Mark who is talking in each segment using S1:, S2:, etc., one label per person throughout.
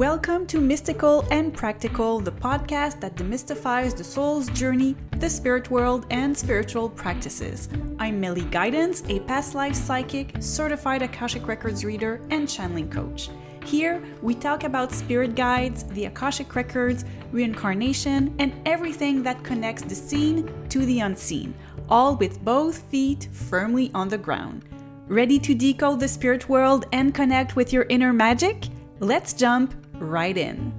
S1: Welcome to Mystical and Practical, the podcast that demystifies the soul's journey, the spirit world, and spiritual practices. I'm Meli Guidance, a past life psychic, certified Akashic Records reader, and channeling coach. Here, we talk about spirit guides, the Akashic Records, reincarnation, and everything that connects the seen to the unseen, all with both feet firmly on the ground. Ready to decode the spirit world and connect with your inner magic? Let's jump right in.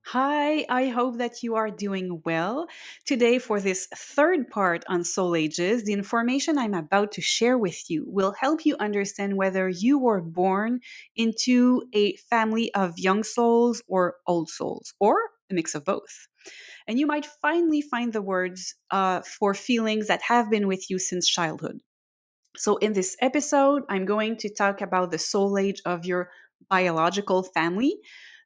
S1: Hi, I hope that you are doing well. Today, for this third part on soul ages, the information I'm about to share with you will help you understand whether you were born into a family of young souls or old souls, or a mix of both. And you might finally find the words for feelings that have been with you since childhood. So, in this episode, I'm going to talk about the soul age of your biological family,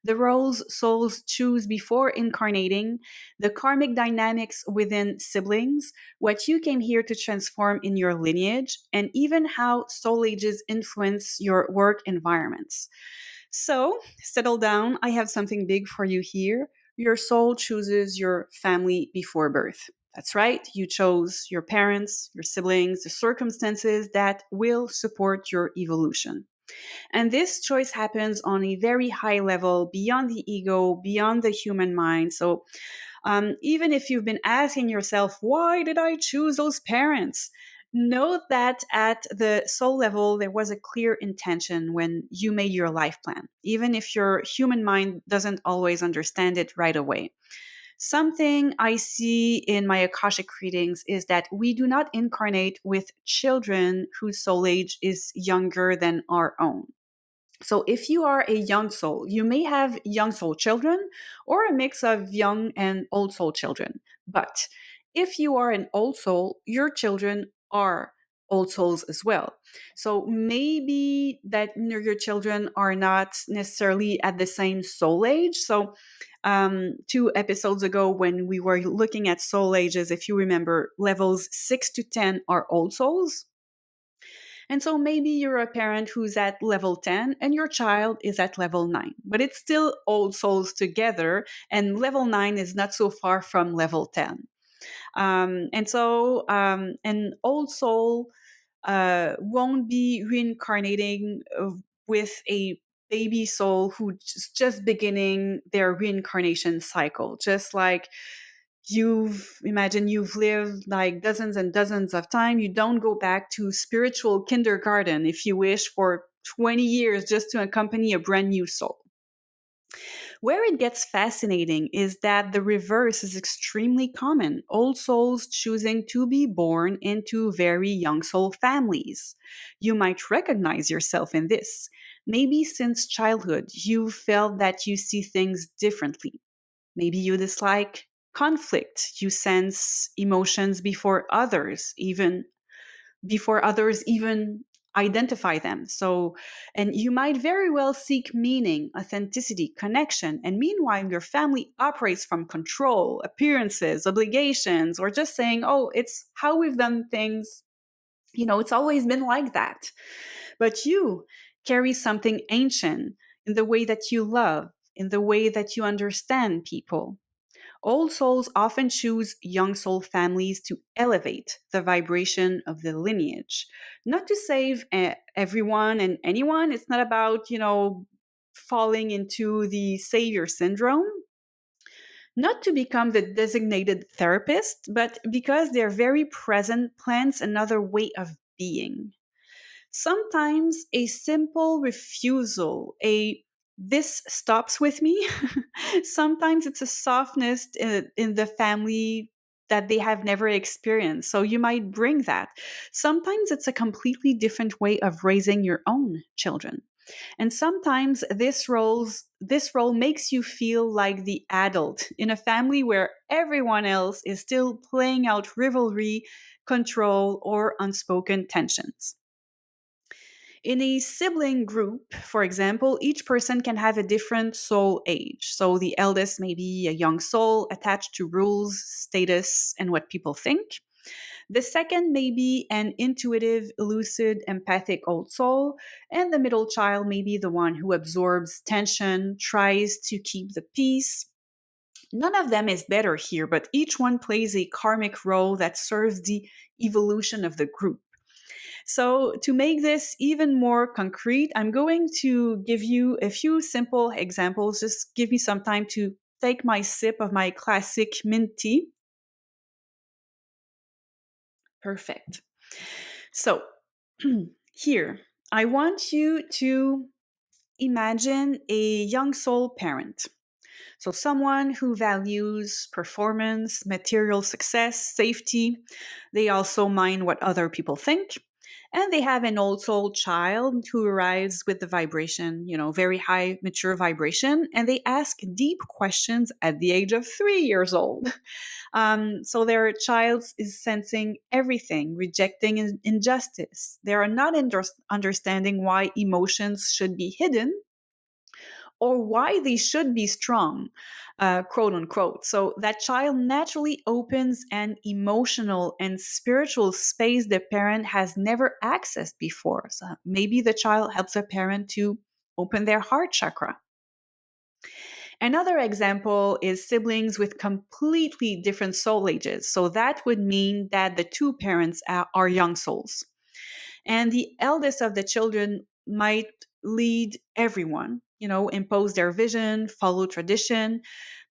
S1: the roles souls choose before incarnating, the karmic dynamics within siblings, what you came here to transform in your lineage, and even how soul ages influence your work environments. So, settle down. I have something big for you here. Your soul chooses your family before birth. That's right, you chose your parents, your siblings, the circumstances that will support your evolution. And this choice happens on a very high level, beyond the ego, beyond the human mind. So even if you've been asking yourself, why did I choose those parents? Note that at the soul level, there was a clear intention when you made your life plan, even if your human mind doesn't always understand it right away. Something I see in my Akashic readings is that we do not incarnate with children whose soul age is younger than our own. So if you are a young soul, you may have young soul children or a mix of young and old soul children. But if you are an old soul, your children are old souls as well. So maybe that your children are not necessarily at the same soul age. So 2 episodes ago, when we were looking at soul ages, if you remember, levels 6 to 10 are old souls. And so maybe you're a parent who's at level 10 and your child is at level 9, but it's still old souls together, and level 9 is not so far from level 10. An old soul won't be reincarnating with a baby soul who's just beginning their reincarnation cycle, just like you've lived like dozens and dozens of time. You don't go back to spiritual kindergarten, if you wish, for 20 years just to accompany a brand new soul. Where it gets fascinating is that the reverse is extremely common. Old souls choosing to be born into very young soul families. You might recognize yourself in this. Maybe since childhood, you felt that you see things differently. Maybe you dislike conflict. You sense emotions before others even identify them. So, and you might very well seek meaning, authenticity, connection. And meanwhile, your family operates from control, appearances, obligations, or just saying, oh, it's how we've done things. It's always been like that. But you carry something ancient in the way that you love, in the way that you understand people. Old souls often choose young soul families to elevate the vibration of the lineage, not to save everyone and anyone. It's not about, falling into the savior syndrome, not to become the designated therapist, but because their very present plants another way of being. Sometimes a simple refusal, a this stops with me. Sometimes it's a softness in the family that they have never experienced. So you might bring that. Sometimes it's a completely different way of raising your own children. And sometimes this role makes you feel like the adult in a family where everyone else is still playing out rivalry, control, or unspoken tensions. In a sibling group, for example, each person can have a different soul age. So the eldest may be a young soul attached to rules, status, and what people think. The second may be an intuitive, lucid, empathic old soul. And the middle child may be the one who absorbs tension, tries to keep the peace. None of them is better here, but each one plays a karmic role that serves the evolution of the group. So, to make this even more concrete, I'm going to give you a few simple examples. Just give me some time to take my sip of my classic mint tea. Perfect. So, here, I want you to imagine a young soul parent. So, someone who values performance, material success, safety. They also mind what other people think. And they have an old soul child who arrives with the vibration, very high, mature vibration. And they ask deep questions at the age of 3 years old. So their child is sensing everything, rejecting injustice. They are not understanding why emotions should be hidden or why they should be strong, quote unquote. So that child naturally opens an emotional and spiritual space the parent has never accessed before. So maybe the child helps a parent to open their heart chakra. Another example is siblings with completely different soul ages. So that would mean that the two parents are young souls. And the eldest of the children might lead everyone, impose their vision, follow tradition.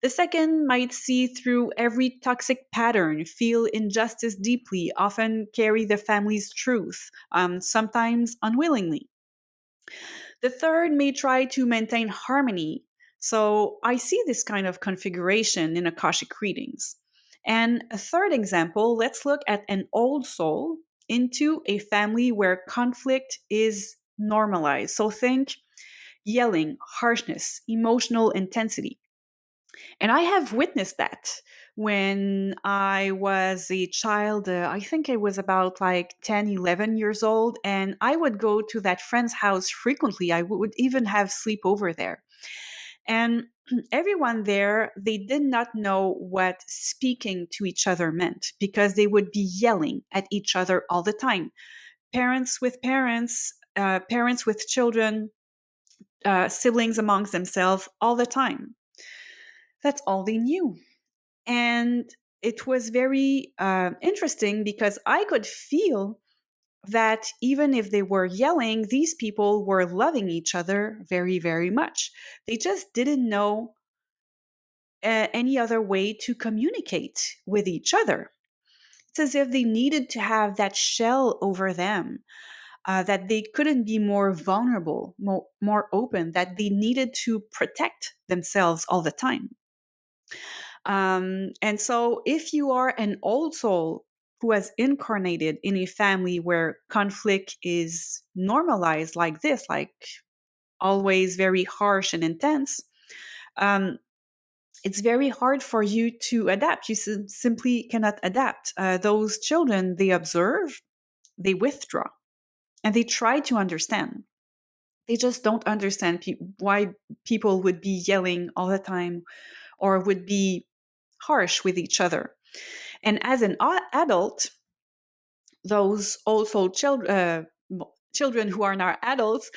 S1: The second might see through every toxic pattern, feel injustice deeply, often carry the family's truth, sometimes unwillingly. The third may try to maintain harmony. So I see this kind of configuration in Akashic readings. And a third example, let's look at an old soul into a family where conflict is normalized. So think yelling, harshness, emotional intensity. And I have witnessed that when I was a child. I think I was about like 10, 11 years old. And I would go to that friend's house frequently. I would even have sleep over there. And everyone there, they did not know what speaking to each other meant because they would be yelling at each other all the time. Parents with children, siblings amongst themselves all the time. That's all they knew. And it was very interesting because I could feel that even if they were yelling, these people were loving each other very, very much. They just didn't know any other way to communicate with each other. It's as if they needed to have that shell over them, that they couldn't be more vulnerable, more open, that they needed to protect themselves all the time. And so, if you are an old soul who has incarnated in a family where conflict is normalized like this, like always very harsh and intense, um, it's very hard for you to adapt. You simply cannot adapt. Those children, they observe, they withdraw, and they try to understand. They just don't understand why people would be yelling all the time or would be harsh with each other. And as an adult, those also children who are now adults,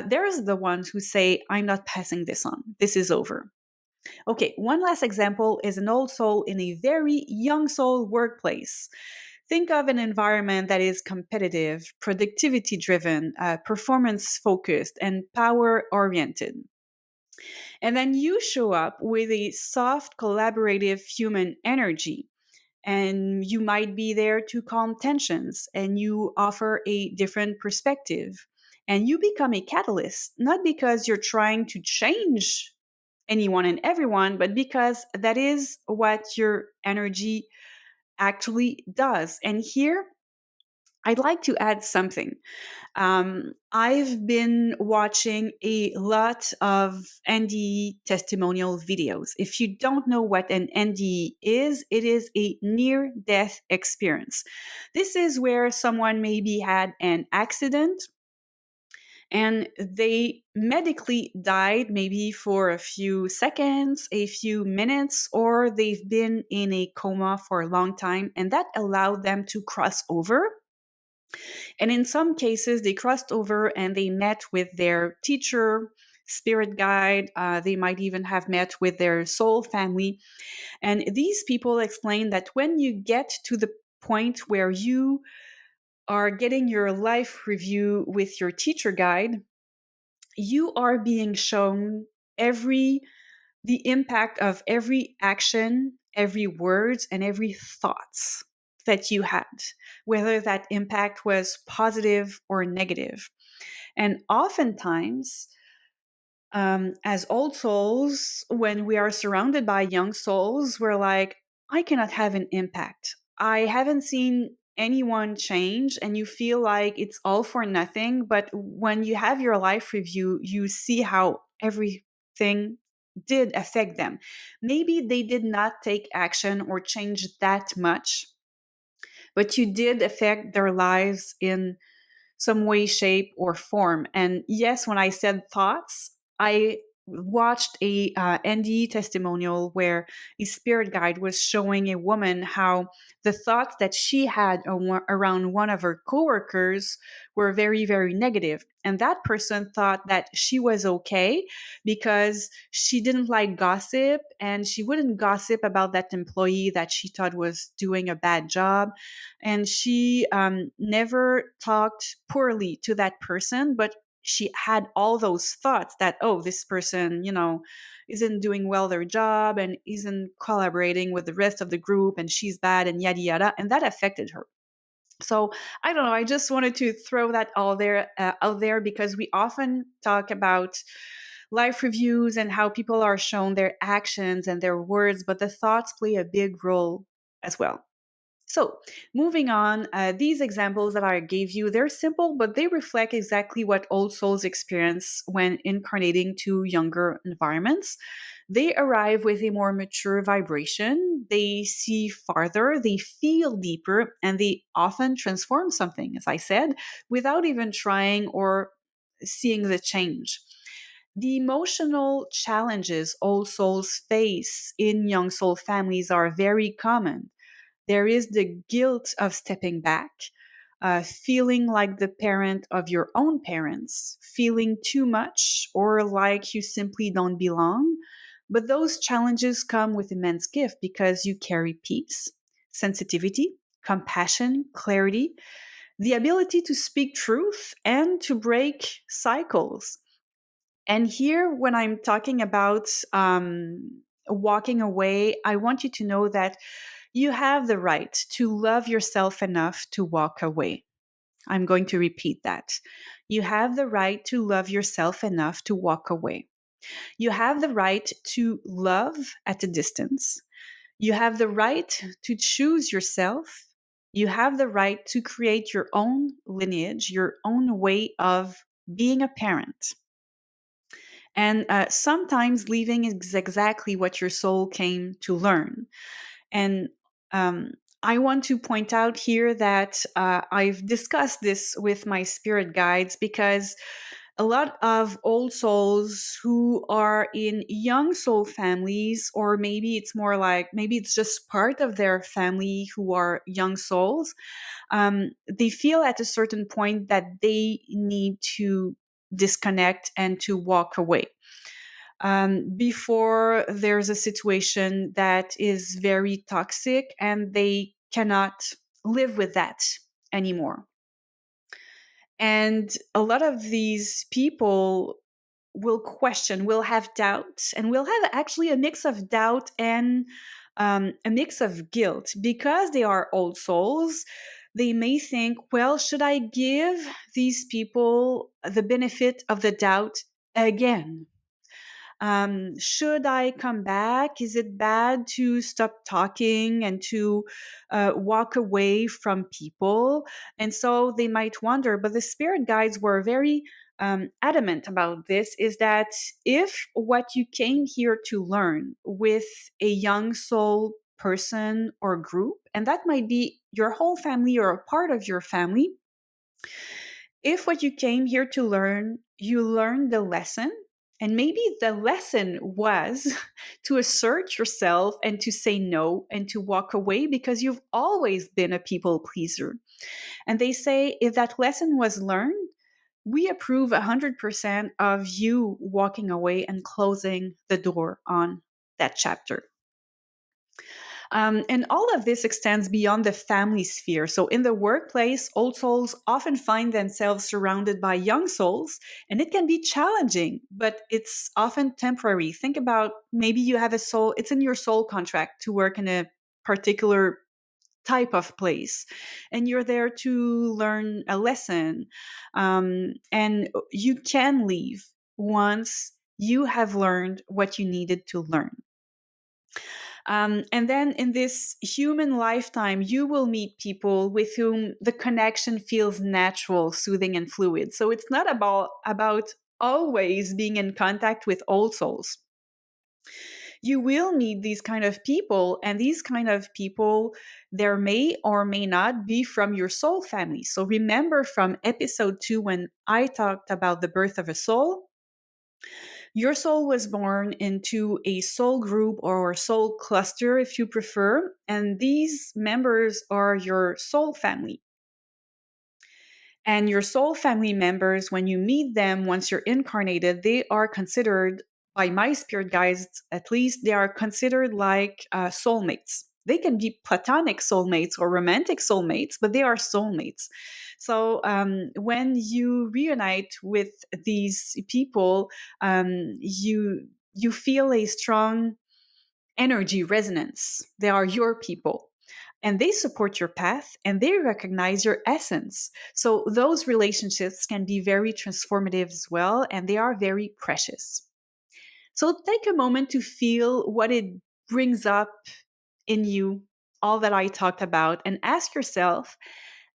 S1: there's the ones who say, I'm not passing this on. This is over. Okay, one last example is an old soul in a very young soul workplace. Think of an environment that is competitive, productivity driven, performance focused, and power oriented. And then you show up with a soft, collaborative human energy. And you might be there to calm tensions and you offer a different perspective. And you become a catalyst, not because you're trying to change anyone and everyone, but because that is what your energy actually does. And here, I'd like to add something. I've been watching a lot of NDE testimonial videos. If you don't know what an NDE is, it is a near death experience. This is where someone maybe had an accident And they medically died maybe for a few seconds, a few minutes, or they've been in a coma for a long time. And that allowed them to cross over. And in some cases, they crossed over and they met with their teacher, spirit guide. They might even have met with their soul family. And these people explain that when you get to the point where you are getting your life review with your teacher guide, you are being shown every the impact of every action, every words, and every thoughts that you had, whether that impact was positive or negative. And oftentimes, as old souls, when we are surrounded by young souls, we're like, I cannot have an impact. I haven't seen anyone change, and you feel like it's all for nothing. But when you have your life review, you see how everything did affect them. Maybe they did not take action or change that much, but you did affect their lives in some way, shape, or form. And yes, when I said thoughts, I watched a NDE testimonial where a spirit guide was showing a woman how the thoughts that she had around one of her coworkers were very, very negative. And that person thought that she was okay because she didn't like gossip and she wouldn't gossip about that employee that she thought was doing a bad job. And she never talked poorly to that person, but she had all those thoughts that, oh, this person, isn't doing well their job and isn't collaborating with the rest of the group and she's bad and yada yada. And that affected her. So I don't know. I just wanted to throw that all there out there because we often talk about life reviews and how people are shown their actions and their words, but the thoughts play a big role as well. So, moving on, these examples that I gave you, they're simple, but they reflect exactly what old souls experience when incarnating to younger environments. They arrive with a more mature vibration, they see farther, they feel deeper, and they often transform something, as I said, without even trying or seeing the change. The emotional challenges old souls face in young soul families are very common. There is the guilt of stepping back, feeling like the parent of your own parents, feeling too much or like you simply don't belong. But those challenges come with immense gift because you carry peace, sensitivity, compassion, clarity, the ability to speak truth and to break cycles. And here, when I'm talking about walking away, I want you to know that you have the right to love yourself enough to walk away. I'm going to repeat that. You have the right to love yourself enough to walk away. You have the right to love at a distance. You have the right to choose yourself. You have the right to create your own lineage, your own way of being a parent. And sometimes leaving is exactly what your soul came to learn. And I want to point out here that I've discussed this with my spirit guides because a lot of old souls who are in young soul families, or maybe it's more like maybe it's just part of their family who are young souls, they feel at a certain point that they need to disconnect and to walk away before there's a situation that is very toxic and they cannot live with that anymore. And a lot of these people will question, will have doubt, and will have actually a mix of doubt and a mix of guilt because they are old souls. They may think, well, should I give these people the benefit of the doubt again? Should I come back? Is it bad to stop talking and to walk away from people? And so they might wonder, but the spirit guides were very adamant about this, is that if what you came here to learn with a young soul person or group, and that might be your whole family or a part of your family, If what you came here to learn, you learned the lesson, and maybe the lesson was to assert yourself and to say no and to walk away because you've always been a people pleaser. And they say if that lesson was learned, we approve 100% of you walking away and closing the door on that chapter. And all of this extends beyond the family sphere. So, in the workplace, old souls often find themselves surrounded by young souls, and it can be challenging, but it's often temporary. Think about maybe you have a soul, it's in your soul contract to work in a particular type of place, and you're there to learn a lesson. And you can leave once you have learned what you needed to learn. And then in this human lifetime, you will meet people with whom the connection feels natural, soothing, and fluid. So it's not about always being in contact with old souls. You will meet these kind of people, and these kind of people, there may or may not be from your soul family. So remember from episode 2 when I talked about the birth of a soul, your soul was born into a soul group or soul cluster, if you prefer, and these members are your soul family. And your soul family members, when you meet them once you're incarnated, they are considered, by my spirit guides at least, they are considered like soulmates. They can be platonic soulmates or romantic soulmates, but they are soulmates. So when you reunite with these people, you feel a strong energy resonance. They are your people. And they support your path and they recognize your essence. So those relationships can be very transformative as well, and they are very precious. So take a moment to feel what it brings up in you, all that I talked about, and ask yourself,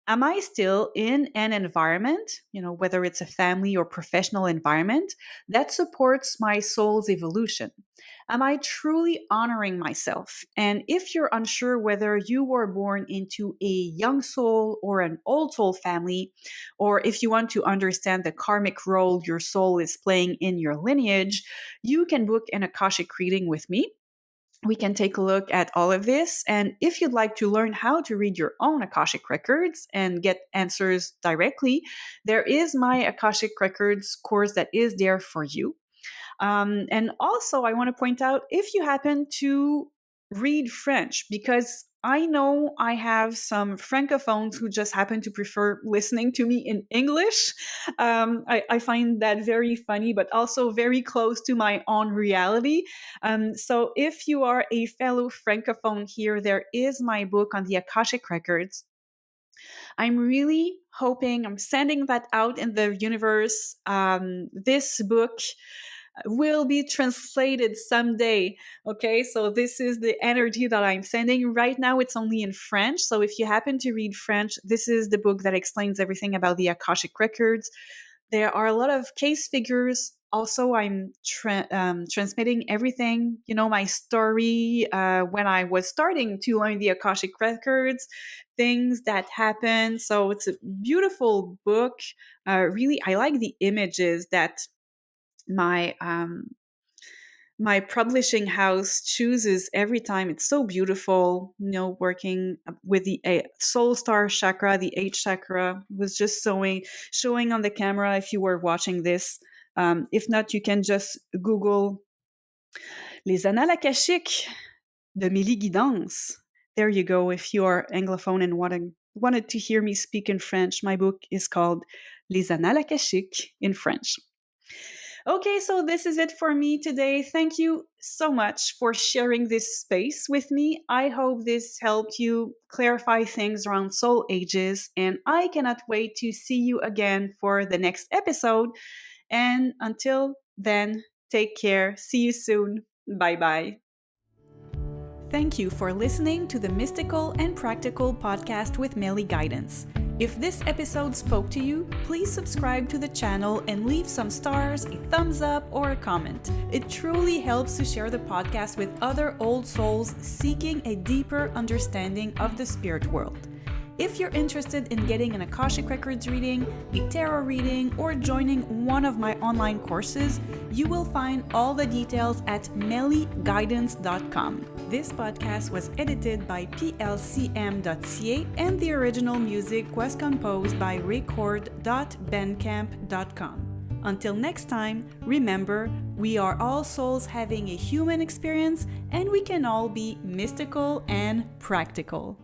S1: am I still in an environment, whether it's a family or professional environment, that supports my soul's evolution? Am I truly honoring myself? And if you're unsure whether you were born into a young soul or an old soul family, or if you want to understand the karmic role your soul is playing in your lineage, you can book an Akashic reading with me. We can take a look at all of this. And if you'd like to learn how to read your own Akashic records and get answers directly, there is my Akashic records course that is there for you. And also, I want to point out if you happen to read French, because I know I have some Francophones who just happen to prefer listening to me in English. I find that very funny, but also very close to my own reality. So if you are a fellow Francophone here, there is my book on the Akashic Records. I'm really hoping, I'm sending that out in the universe. This book will be translated someday. Okay, so this is the energy that I'm sending. Right now, it's only in French. So if you happen to read French, this is the book that explains everything about the Akashic Records. There are a lot of case figures. Also, I'm transmitting everything, my story when I was starting to learn the Akashic Records, things that happened. So it's a beautiful book. Really, I like the images that my publishing house chooses every time. It's so beautiful, working with the soul star chakra, the 8th chakra was just showing on the camera if you were watching this. If not, you can just Google Les Annales Akashiques de Meli Guidance. There you go. If you are Anglophone and wanted to hear me speak in French, my book is called Les Annales Akashiques in French. Okay, so this is it for me today. Thank you so much for sharing this space with me. I hope this helped you clarify things around soul ages, and I cannot wait to see you again for the next episode. And until then, take care. See you soon. Bye-bye. Thank you for listening to the Mystical and Practical podcast with Meli Guidance. If this episode spoke to you, please subscribe to the channel and leave some stars, a thumbs up, or a comment. It truly helps to share the podcast with other old souls seeking a deeper understanding of the spirit world. If you're interested in getting an Akashic Records reading, a tarot reading, or joining one of my online courses, you will find all the details at meliguidance.com. This podcast was edited by plcm.ca and the original music was composed by record.bandcamp.com. Until next time, remember, we are all souls having a human experience and we can all be mystical and practical.